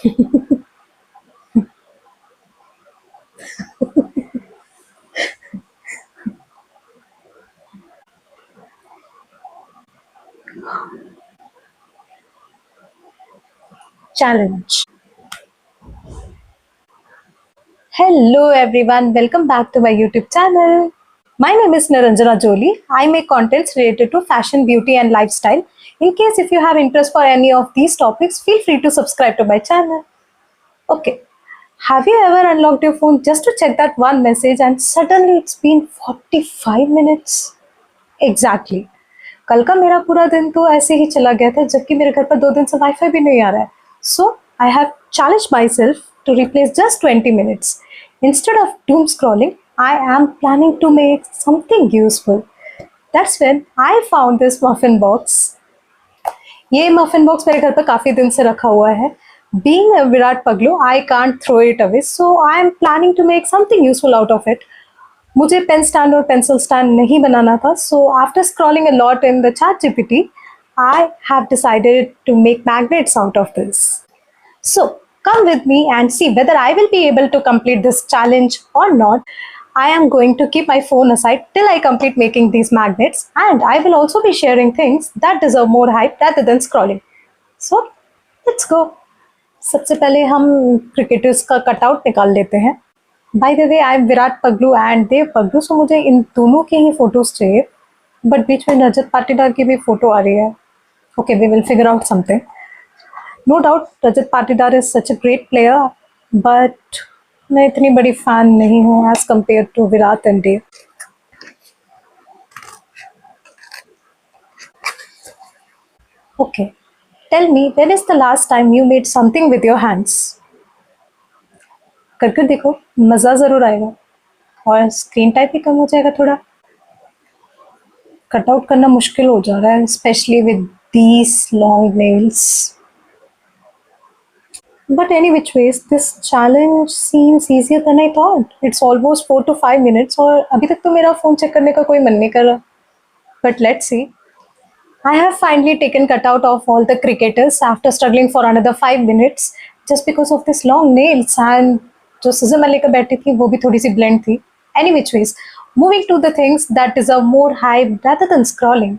Challenge. Hello everyone, welcome back to my YouTube channel. My name is Niranjana Jolie. I make contents related to fashion, beauty and lifestyle. In case if you have interest for any of these topics, feel free to subscribe to my channel. Okay, have you ever unlocked your phone just to check that one message and suddenly it's been 45 minutes? Exactly. कल का मेरा पूरा दिन तो ऐसे ही चला गया था जबकि मेरे घर पर 2 दिन से वाईफाई भी नहीं आ रहा है. So I have challenged myself to replace just 20 minutes. Instead of doom scrolling, I am planning to make something useful. That's when I found this muffin box. ये muffin box मेरे घर पर काफी दिन से रखा हुआ है. Being a विराट पगलू, I can't throw it away, so I am planning to make something useful out of it. मुझे पेन स्टैंड और पेंसिल स्टैंड नहीं बनाना था, so after scrolling a lot in the ChatGPT, I have decided to make magnets out of this. So come with me and see whether I will be able to complete this challenge or not. I am going to keep my phone aside till I complete making these magnets, and I will also be sharing things that deserve more hype rather than scrolling. So let's go. सबसे पहले हम cricketers का cutout निकाल लेते हैं. By the way I am Virat पगलू and Dev पगलू, so मुझे इन दोनों की ही फोटोज चाहिए, बट बीच में रजत पाटीदार की भी फोटो आ रही है. Okay, we will figure out something. No doubt Rajat Patidar is such a great player, but मैं इतनी बड़ी फैन नहीं हूँ as compare to Virat and Dev. Okay, tell me, when is the last time you made something with your hands? करके देखो, मज़ा ज़रूर आएगा और स्क्रीन टाइम भी कम हो जाएगा थोड़ा. कट आउट करना मुश्किल हो जा रहा है, specially with these long nails. But any which ways, this challenge seems easier than I thought. It's almost 4 to 5 minutes और अभी तक तो मेरा फ़ोन चेक करने का कोई मन नहीं कर रहा. But let's see. I have finally taken cutout of all the cricketers after struggling for another 5 minutes just because of this long nails, and जो scissor मैं लेकर बैठी थी वो भी थोड़ी सी blend थी. Any which ways, moving to the things that deserve more hype rather than scrolling.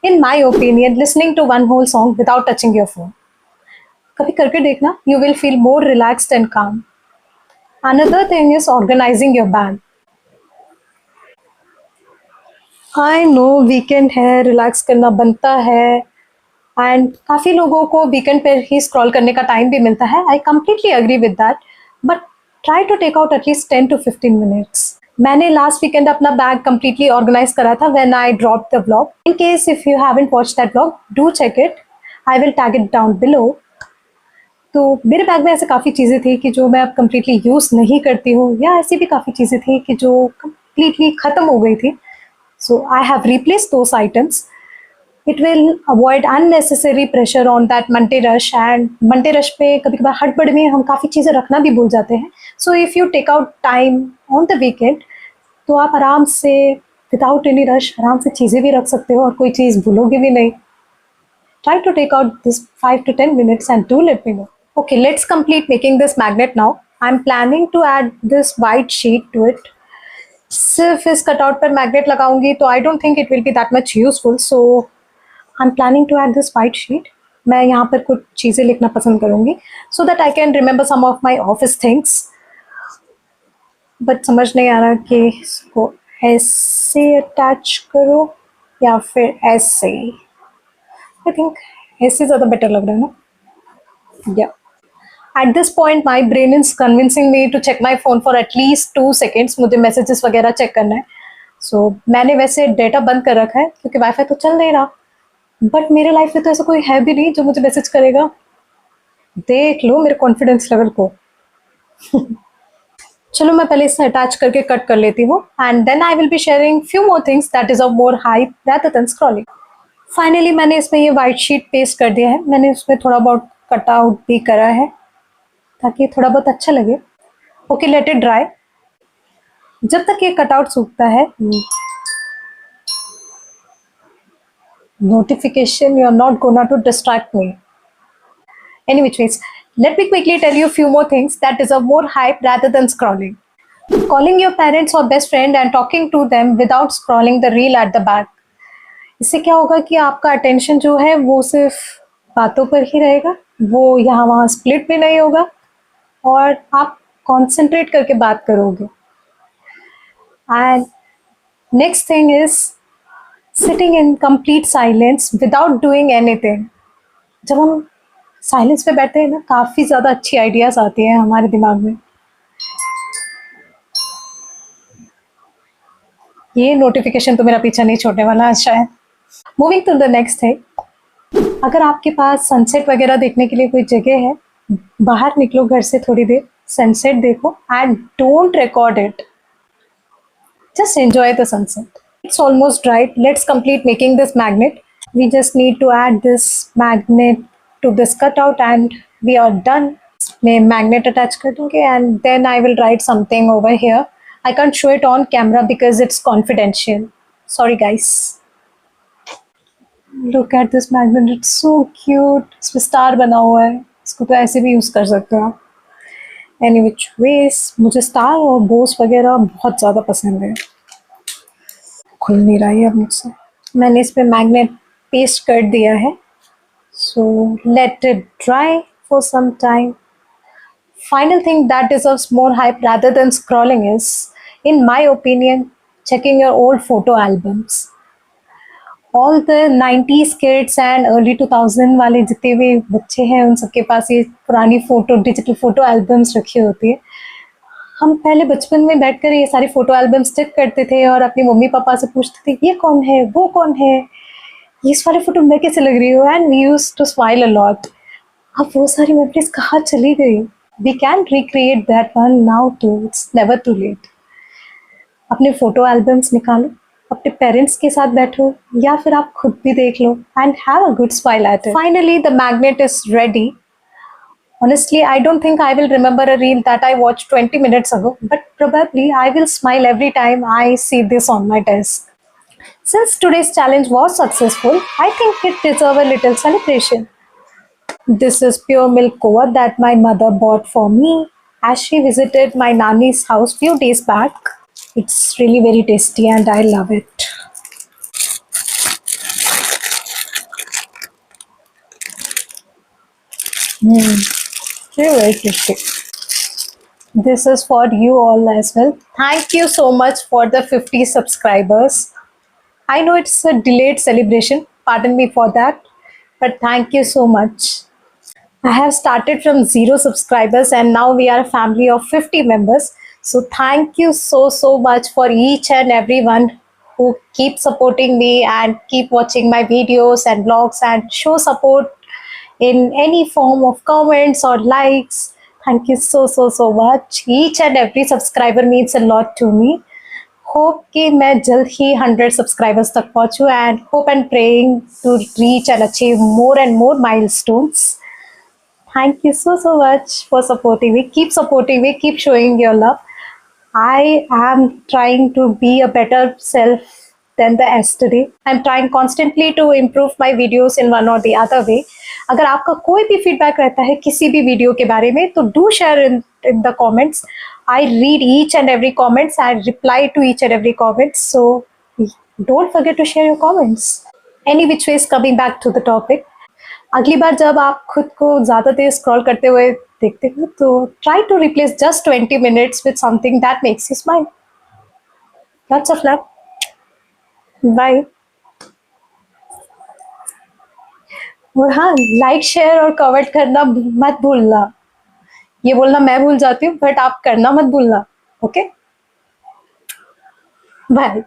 In my opinion, listening to one whole song without touching your phone. कभी करके देखना, you will feel more relaxed and calm. Another thing is organizing your bag. I know weekend है, relax करना बनता है, and काफ़ी लोगों को वीकेंड पर ही स्क्रॉल करने का टाइम भी मिलता है. I completely agree with that, but try to take out at least 10 to 15 minutes. मैंने लास्ट वीकेंड अपना बैग कम्प्लीटली ऑर्गेनाइज करा था when I drop the vlog. In case if you haven't watch that vlog, do check it. I will tag it down below. तो मेरे bag में ऐसे काफ़ी चीज़ें थी कि जो मैं अब कम्प्लीटली यूज़ नहीं करती हूँ, या ऐसी भी काफ़ी चीज़ें थी कि जो कम्प्लीटली ख़त्म हो गई थी. So I have replace those items. It will avoid unnecessary pressure on that Monday rush, and Monday rush में कभी कभार हड़बड़ी में हम काफ़ी चीज़ें रखना भी भूल जाते हैं. So if you take out time on the weekend, तो आप आराम से विदाउट एनी रश आराम से चीज़ें भी रख सकते हो और कोई चीज़ भूलोगे भी नहीं. Try to take out this 5 to 10 minutes and do let me know. Okay, let's complete making this magnet now. I'm planning to add this white sheet to it. सिर्फ इस कटआउट पर मैग्नेट लगाऊंगी तो I don't think it will be that much useful, so I am planning to add this white sheet. मैं यहाँ पर कुछ चीज़ें लिखना पसंद करूँगी so that I can remember some of my office things, but समझ नहीं आ रहा कि इसको ऐसे अटैच करो या फिर ऐसे. आई थिंक ऐसे ज़्यादा बेटर लग रहा है ना. या at this point my brain is convincing me to check my phone for at least 2 seconds. मुझे मैसेजेस वगैरह चेक करना है. सो मैंने वैसे डेटा बंद कर रखा है क्योंकि वाईफाई तो चल नहीं रहा, बट मेरे लाइफ में तो ऐसा कोई है भी नहीं जो मुझे मैसेज करेगा. देख लो मेरे कॉन्फिडेंस लेवल को. चलो मैं पहले इसे अटैच करके कट कर लेती हूँ, and then I will be sharing few more things that is of more hype rather than scrolling. Finally मैंने इसमें ये वाइट शीट पेस्ट कर दिया है. मैंने इसमें थोड़ा बहुत कट आउट भी करा है ताकि थोड़ा बहुत अच्छा लगे. Okay, let it dry. जब तक ये कटआउट सूखता है, notification, you are not gonna to distract me. Any which ways, Let me quickly tell you a few more things that deserve more hype rather than scrolling. Calling your parents or best friend and talking to them without scrolling the reel at the back. इससे क्या होगा कि आपका attention जो है वो सिर्फ बातों पर ही रहेगा, वो यहाँ वहाँ स्प्लिट भी नहीं होगा और आप कॉन्सेंट्रेट करके बात करोगे. And next thing is sitting in complete silence without doing anything. जब हम साइलेंस पे बैठते हैं ना, काफ़ी ज़्यादा अच्छी आइडियाज़ आती हैं हमारे दिमाग में. ये नोटिफिकेशन तो मेरा पीछा नहीं छोड़ने वाला है शायद. Moving to the next thing, अगर आपके पास सनसेट वगैरह देखने के लिए कोई जगह है, बाहर निकलो घर से थोड़ी देर, सनसेट देखो and don't record it. Just enjoy the sunset. It's almost dried. Let's complete making this magnet. We just need to add this magnet to this cutout and we are done. मैं magnet attach कर दूँगी and then I will write something over here. I can't show it on camera because it's confidential. Sorry guys. Look at this magnet. It's so cute. इसमें star बना हुआ है. इसको तो ऐसे भी यूज़ कर सकते हो आप. एनी विच वेज, मुझे स्टार और बोस वगैरह बहुत ज़्यादा पसंद है. खुल नहीं रहा है अब मुझसे. मैंने इस पे मैग्नेट पेस्ट कर दिया है. So let it dry for some time. Final thing that deserves more hype rather than scrolling is, in my opinion, checking your old photo albums. All the 90s kids and early 2000 वाले जितने भी बच्चे हैं उन सबके पास ये पुरानी photo, digital photo albums रखी होती है. हम पहले बचपन में बैठकर ये सारी फ़ोटो एल्बम्स चेक करते थे और अपने मम्मी पापा से पूछते थे ये कौन है, वो कौन है, ये सारी फ़ोटो मैं कैसे लग रही हूँ. And we used to smile a lot. अब वो सारी मेमोरीज कहाँ चली गई. We can recreate that one now too. It's never too late. अपने फ़ोटो एल्बम्स निकालो, अपने पेरेंट्स के साथ बैठो या फिर आप खुद भी देख लो and have a good smile at it. Finally the magnet is ready. Honestly, I don't think I will remember a reel that I watched 20 minutes ago, but probably I will smile every time I see this on my desk. Since today's challenge was successful, I think it deserves a little celebration. This is pure milk koa that my mother bought for me as she visited my nanny's house few days back. It's really very tasty and I love it. Really very tasty. This is for you all as well. Thank you so much for the 50 subscribers. I know it's a delayed celebration, pardon me for that, but thank you so much. I have started from 0 subscribers and now we are a family of 50 members. So thank you so much for each and everyone who keep supporting me and keep watching my videos and vlogs and show support in any form of comments or likes. Thank you so much. Each and every subscriber means a lot to me. Hope कि मैं जल्द ही 100 subscribers तक पहुँचूँ and hope and praying to reach and achieve more and more milestones. Thank you so much for supporting me. Keep supporting me. Keep showing your love. I am trying to be a better self than the yesterday. I'm trying constantly to improve my videos in one or the other way. अगर आपका कोई भी feedback रहता है किसी भी video के बारे में तो do share in the comments. I read each and every comments. I reply to each and every comment. So don't forget to share your comments. Any which ways, coming back to the topic. अगली बार जब आप खुद को ज़्यादा देर scroll करते हुए देखते हो तो try to replace just 20 minutes with something that makes you smile. Lots of love. Bye. और हाँ, लाइक शेयर और कमेंट करना मत भूलना. ये बोलना मैं भूल जाती हूँ बट आप करना मत भूलना. Okay, bye.